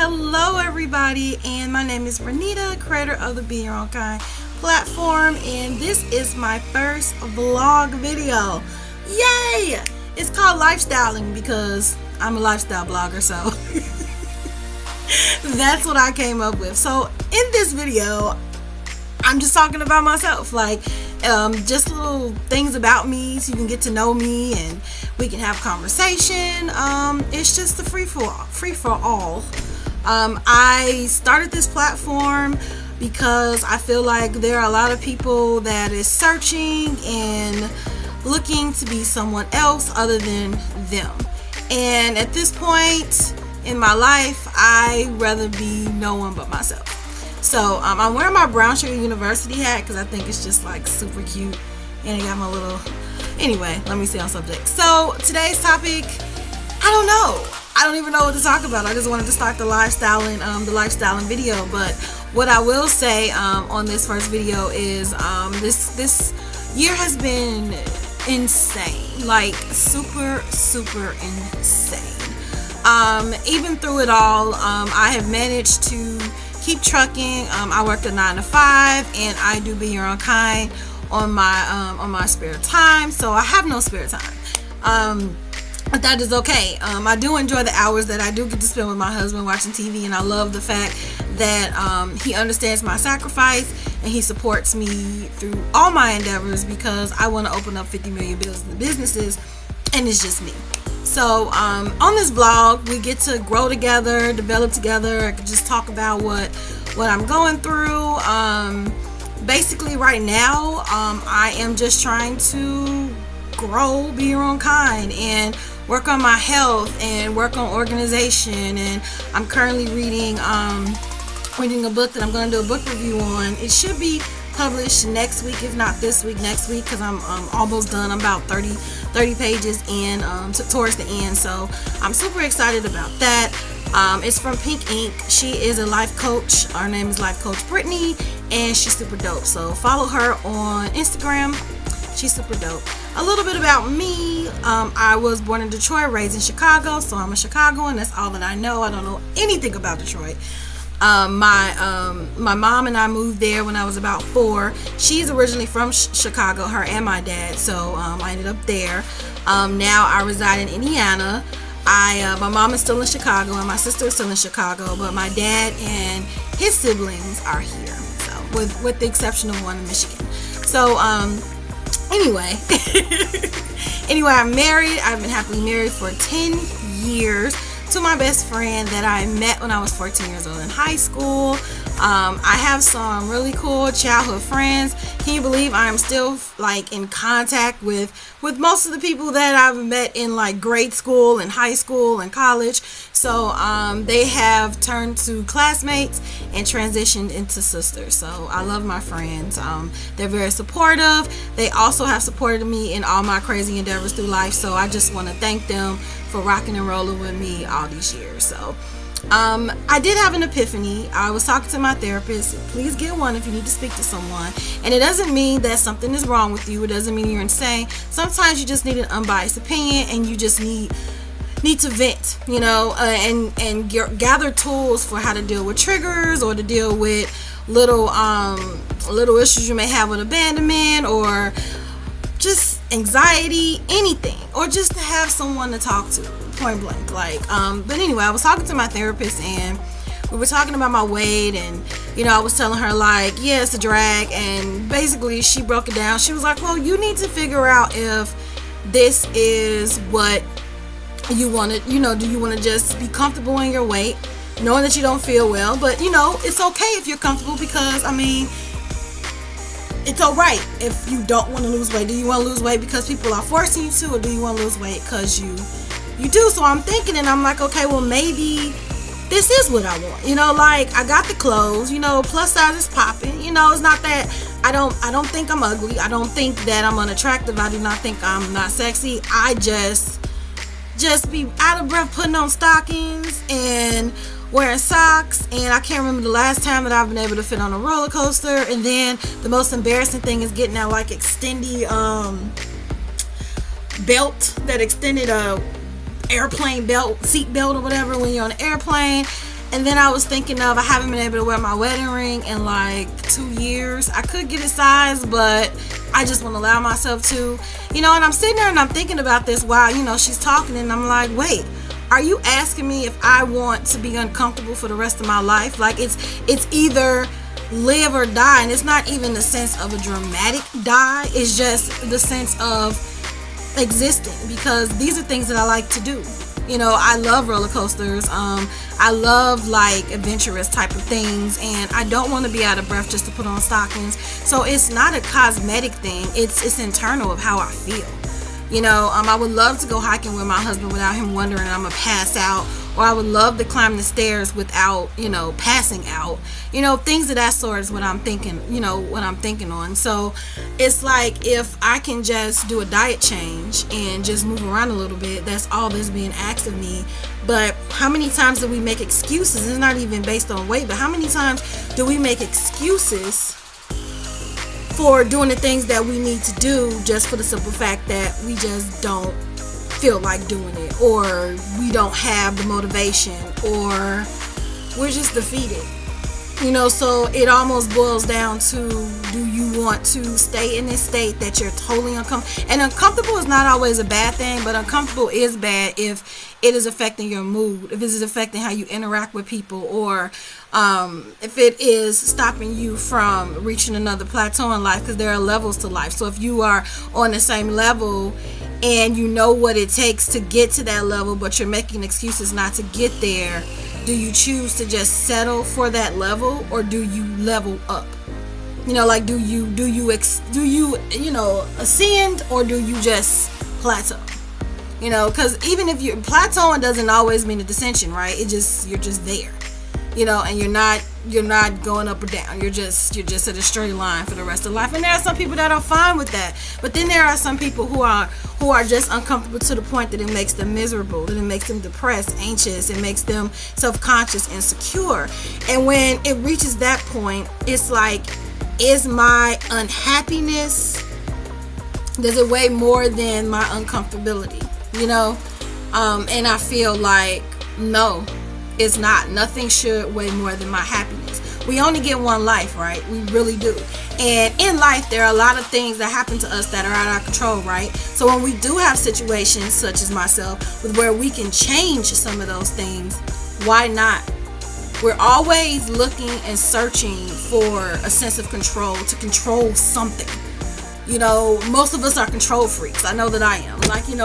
Hello everybody, and my name is Renita, creator of the Be Your Own Kind platform, and this is my first vlog video. Yay! It's called Lifestylin because I'm a lifestyle blogger, so that's what I came up with. So in this video, I'm just talking about myself, like just little things about me so you can get to know me and we can have conversation. It's just a free for all. I started this platform because I feel like there are a lot of people that is searching and looking to be someone else other than them. And at this point in my life, I'd rather be no one but myself. So I'm wearing my Brown Sugar University hat because I think it's just like super cute, and I got my little, anyway, let me stay on subject. So today's topic, I don't even know what to talk about. I just wanted to start the lifestylin video. But what I will say on this first video is this year has been insane, like super insane. Even through it all, I have managed to keep trucking. I work a 9 to 5, and I do Be Your Own Kind on my spare time. So I have no spare time. But that is okay. I do enjoy the hours that I do get to spend with my husband watching TV, and I love the fact that he understands my sacrifice and he supports me through all my endeavors, because I want to open up 50 million businesses, and it's just me. So on this vlog, we get to grow together, develop together. I can just talk about what I'm going through. Basically right now, I am just trying to grow, be your own kind, and work on my health and work on organization. And I'm currently reading a book that I'm going to do a book review on. It should be published next week, if not this week, next week, because I'm almost done. I'm about 30 pages in, towards the end, so I'm super excited about that. It's from Pink Ink. She is a life coach. Her name is Life Coach Brittany, and she's super dope, so follow her on Instagram. She's super dope. A little bit about me. I was born in Detroit, raised in Chicago, so I'm a Chicagoan. That's all that I know. I don't know anything about Detroit. My mom and I moved there when I was about 4. She's originally from Chicago, her and my dad, so I ended up there. Now I reside in Indiana. My mom is still in Chicago and my sister is still in Chicago, but my dad and his siblings are here, so with the exception of one in Michigan. So anyway, I'm married. I've been happily married for 10 years to my best friend that I met when I was 14 years old in high school. I have some really cool childhood friends. Can you believe I am still like in contact with most of the people that I've met in like grade school and high school and college? So they have turned to classmates and transitioned into sisters. So I love my friends. They're very supportive. They also have supported me in all my crazy endeavors through life. So I just want to thank them for rocking and rolling with me all these years. So I did have an epiphany. I was talking to my therapist. Please get one if you need to speak to someone. And it doesn't mean that something is wrong with you. It doesn't mean you're insane. Sometimes you just need an unbiased opinion, and you just need to vent, and gather tools for how to deal with triggers, or to deal with little issues you may have with abandonment, or just anxiety, anything, or just to have someone to talk to, point blank. But anyway, I was talking to my therapist, and we were talking about my weight, and I was telling her like, yeah, it's a drag, and basically she broke it down. She was like, well, you need to figure out if this is what you want to, do you want to just be comfortable in your weight, knowing that you don't feel well, but it's okay if you're comfortable, because it's alright if you don't want to lose weight. Do you want to lose weight because people are forcing you to, or do you want to lose weight because you do? So I'm thinking, and I'm like, okay, well, maybe this is what I want. Like, I got the clothes, plus size is popping. It's not that I don't think I'm ugly. I don't think that I'm unattractive. I do not think I'm not sexy. I just be out of breath putting on stockings and wearing socks, and I can't remember the last time that I've been able to fit on a roller coaster. And then the most embarrassing thing is getting that like extended belt, that extended airplane belt, seat belt or whatever, when you're on an airplane. And then I was thinking of, I haven't been able to wear my wedding ring in like 2 years. I could get it sized, but I just won't allow myself to. And I'm sitting there and I'm thinking about this while, she's talking, and I'm like, wait, are you asking me if I want to be uncomfortable for the rest of my life? Like, it's either live or die. And it's not even the sense of a dramatic die. It's just the sense of existing, because these are things that I like to do. I love roller coasters. I love like adventurous type of things, and I don't want to be out of breath just to put on stockings. So it's not a cosmetic thing. It's internal of how I feel. I would love to go hiking with my husband without him wondering I'm gonna pass out, or I would love to climb the stairs without, passing out. Things of that sort is what I'm thinking, what I'm thinking on. So it's like, if I can just do a diet change and just move around a little bit, that's all that's being asked of me. But how many times do we make excuses? It's not even based on weight, but how many times do we make excuses for doing the things that we need to do, just for the simple fact that we just don't feel like doing it, or we don't have the motivation, or we're just defeated. So it almost boils down to, do you want to stay in this state that you're totally uncomfortable? And uncomfortable is not always a bad thing, but uncomfortable is bad if it is affecting your mood, if it is affecting how you interact with people, or if it is stopping you from reaching another plateau in life, because there are levels to life. So if you are on the same level and you know what it takes to get to that level, but you're making excuses not to get there, do you choose to just settle for that level, or do you level up? Like, do you ascend, or do you just plateau? Because even if you're plateauing, doesn't always mean a descension, right? You're just there, and you're not going up or down. You're just at a straight line for the rest of life. And there are some people that are fine with that, but then there are some people who are just uncomfortable to the point that it makes them miserable, that it makes them depressed, anxious, it makes them self-conscious, insecure. And when it reaches that point, it's like, is my unhappiness, does it weigh more than my uncomfortability? And I feel like, no, it's not. Nothing should weigh more than my happiness. We only get one life, right? We really do. And in life, there are a lot of things that happen to us that are out of our control, right? So when we do have situations, such as myself, with where we can change some of those things, why not? We're always looking and searching for a sense of control, to control something. Most of us are control freaks. I know that I am.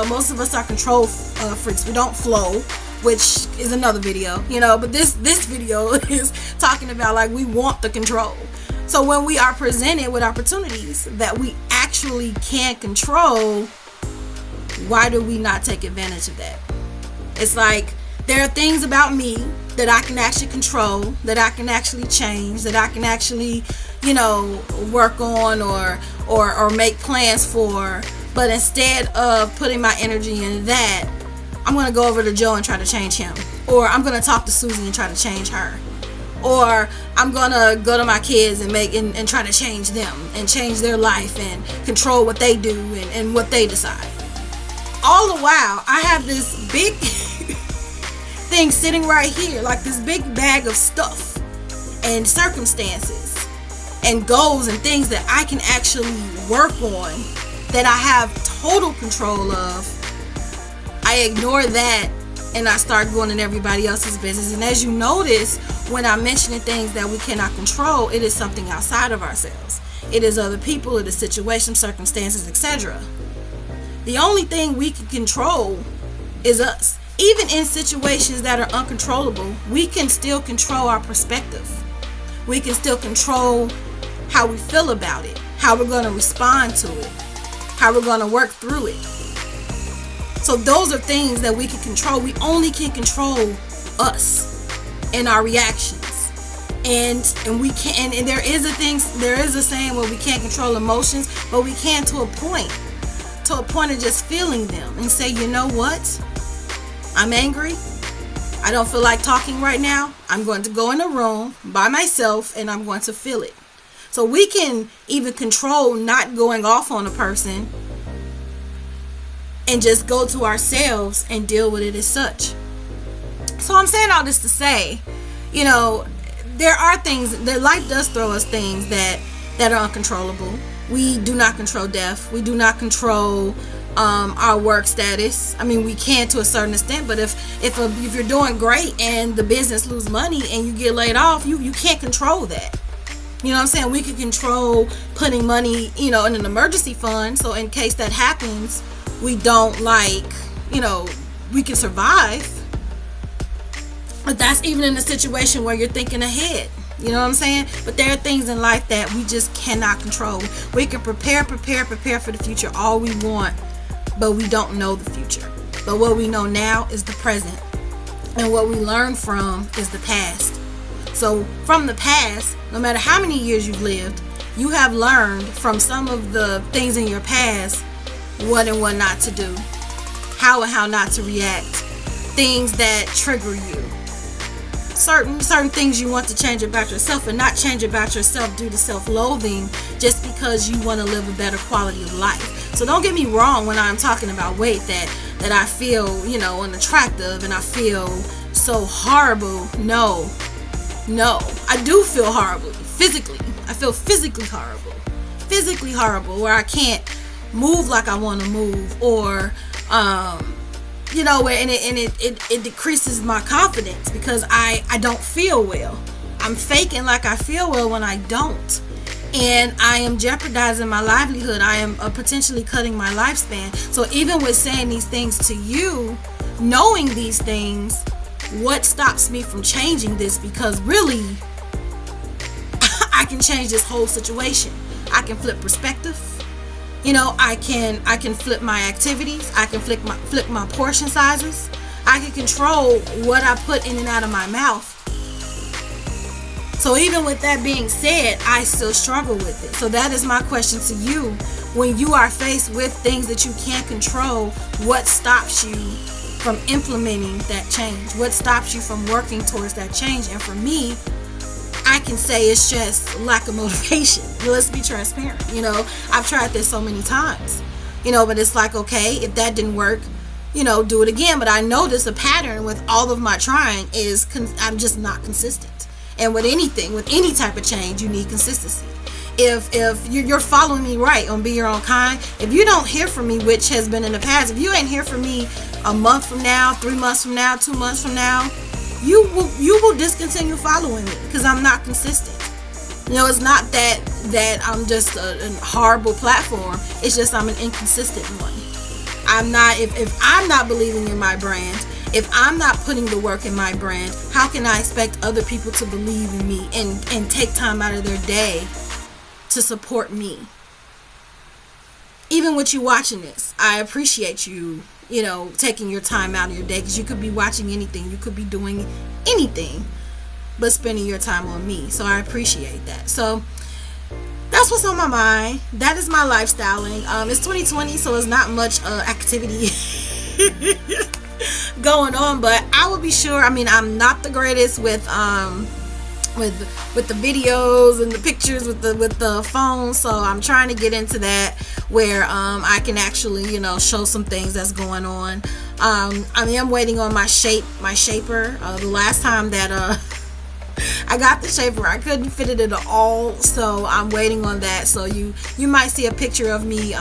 Most of us are control freaks. We don't flow, which is another video, but this video is talking about, like, we want the control. So when we are presented with opportunities that we actually can control, why do we not take advantage of that? It's like, there are things about me that I can actually control, that I can actually change, that I can actually, work on or make plans for. But instead of putting my energy in that, I'm going to go over to Joe and try to change him. Or I'm going to talk to Susie and try to change her. Or I'm going to go to my kids and try to change them and change their life and control what they do and what they decide. All the while, I have this big thing sitting right here, like this big bag of stuff and circumstances and goals and things that I can actually work on, that I have total control of. I ignore that and I start going in everybody else's business. And as you notice, when I'm mentioning things that we cannot control, it is something outside of ourselves. It is other people, it is situations, circumstances, etc. The only thing we can control is us. Even in situations that are uncontrollable, we can still control our perspective. We can still control how we feel about it, how we're going to respond to it, how we're going to work through it. So those are things that we can control. We only can control us and our reactions. And we can, and there is a saying where we can't control emotions, but we can to a point of just feeling them and say, you know what? I'm angry. I don't feel like talking right now. I'm going to go in a room by myself and I'm going to feel it. So we can even control not going off on a person and just go to ourselves and deal with it as such. So I'm saying all this to say you know, there are things that life does throw us, things that are uncontrollable. We do not control death. We do not control our work status. I mean, we can to a certain extent, but if you're doing great and the business lose money and you get laid off, you can't control that. You know what I'm saying? We can control putting money, in an emergency fund, so in case that happens, we don't we can survive. But that's even in a situation where you're thinking ahead. You know what I'm saying? But there are things in life that we just cannot control. We can prepare for the future all we want, but we don't know the future. But what we know now is the present. And what we learn from is the past. So from the past, no matter how many years you've lived, you have learned from some of the things in your past what and what not to do, how and how not to react, things that trigger you, certain things you want to change about yourself, and not change about yourself due to self-loathing just because you want to live a better quality of life. So don't get me wrong when I'm talking about weight, that I feel unattractive and I feel so horrible. No, I do feel horrible physically. I feel physically horrible where I can't move like I want to move, or it decreases my confidence because I don't feel well. I'm faking like I feel well when I don't, and I am jeopardizing my livelihood. I am potentially cutting my lifespan. So even with saying these things to you, knowing these things, what stops me from changing this? Because really, I can change this whole situation. I can flip perspective. I can flip my activities. I can flip my portion sizes. I can control what I put in and out of my mouth. So even with that being said, I still struggle with it. So that is my question to you. When you are faced with things that you can't control, what stops you from implementing that change? What stops you from working towards that change? And for me, I can say it's just lack of motivation. Let's be transparent. I've tried this so many times, but it's like, okay, if that didn't work, do it again. But I notice a pattern with all of my trying is I'm just not consistent. And with anything, with any type of change, you need consistency. If you're following me right on Be Your Own Kind, if you don't hear from me, which has been in the past, if you ain't hear from me a month from now, 3 months from now, 2 months from now, you will discontinue following me because I'm not consistent. It's not that I'm just a horrible platform. It's just I'm an inconsistent one. I'm not, if I'm not believing in my brand, if I'm not putting the work in my brand, how can I expect other people to believe in me and take time out of their day to support me? Even with you watching this, I appreciate you, taking your time out of your day, because you could be watching anything, you could be doing anything but spending your time on me. So I appreciate that. So that's what's on my mind. That is my lifestyling. It's 2020, so it's not much activity going on, but I will be sure. I mean, I'm not the greatest with the videos and the pictures with the phone, so I'm trying to get into that where I can actually show some things that's going on. I am waiting on my shaper. The last time that I got the shaper, I couldn't fit it at all, so I'm waiting on that. So you might see a picture of me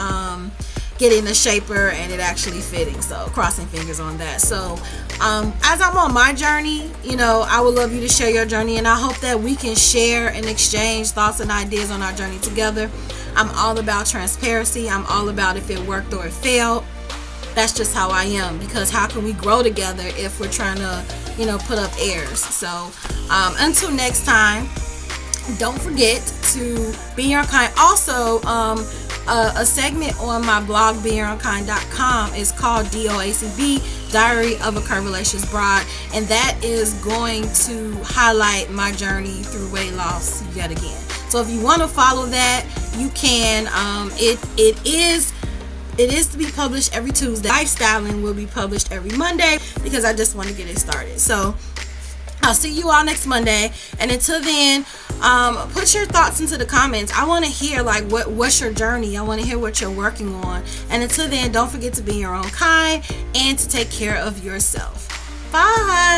getting a shaper and it actually fitting, so crossing fingers on that. So as I'm on my journey, I would love you to share your journey, and I hope that we can share and exchange thoughts and ideas on our journey together. I'm all about transparency. I'm all about if it worked or it failed. That's just how I am, because how can we grow together if we're trying to put up airs? So until next time, don't forget to be your kind. Also, a segment on my blog, BeYourOwnKind.com, is called DOACB, Diary of a Curvaceous Broad, and that is going to highlight my journey through weight loss yet again. So if you want to follow that, you can. It is to be published every Tuesday. Lifestylin will be published every Monday because I just want to get it started. So I'll see you all next Monday, and until then, put your thoughts into the comments. I want to hear what's your journey. I want to hear what you're working on. And until then, don't forget to be your own kind and to take care of yourself. Bye.